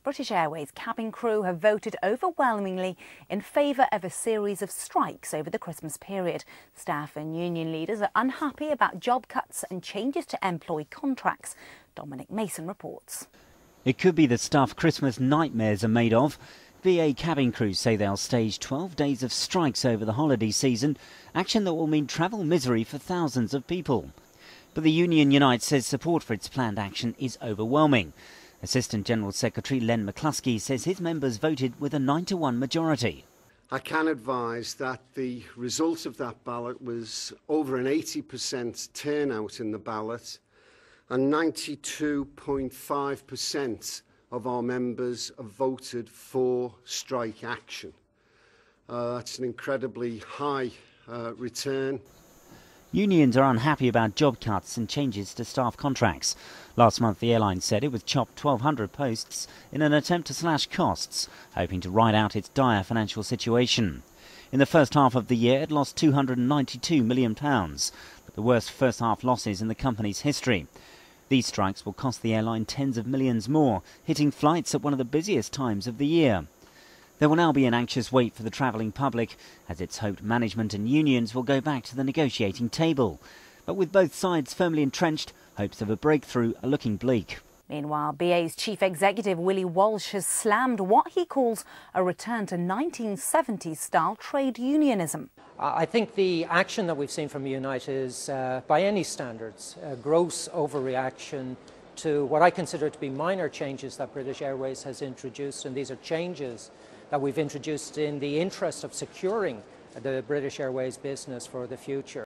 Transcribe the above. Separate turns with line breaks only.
British Airways cabin crew have voted overwhelmingly in favour of a series of strikes over the Christmas period. Staff and union leaders are unhappy about job cuts and changes to employee contracts. Dominic Mason reports.
It could be the stuff Christmas nightmares are made of. BA cabin crews say they'll stage 12 days of strikes over the holiday season, action that will mean travel misery for thousands of people. But the Union Unite says support for its planned action is overwhelming. Assistant General Secretary Len McCluskey says his members voted with a 9-1 majority.
I can advise that the result of that ballot was over an 80% turnout in the ballot, and 92.5% of our members have voted for strike action. That's an incredibly high return.
Unions are unhappy about job cuts and changes to staff contracts. Last month, the airline said it would chop 1,200 posts in an attempt to slash costs, hoping to ride out its dire financial situation. In the first half of the year, it lost £292 million, but the worst first-half losses in the company's history. These strikes will cost the airline tens of millions more, hitting flights at one of the busiest times of the year. There will now be an anxious wait for the travelling public, as it's hoped management and unions will go back to the negotiating table. But with both sides firmly entrenched, hopes of a breakthrough are looking bleak.
Meanwhile, BA's chief executive Willie Walsh has slammed what he calls a return to 1970s-style trade unionism.
I think the action that we've seen from Unite is, by any standards, a gross overreaction to what I consider to be minor changes that British Airways has introduced, and these are changes that we've introduced in the interest of securing the British Airways business for the future.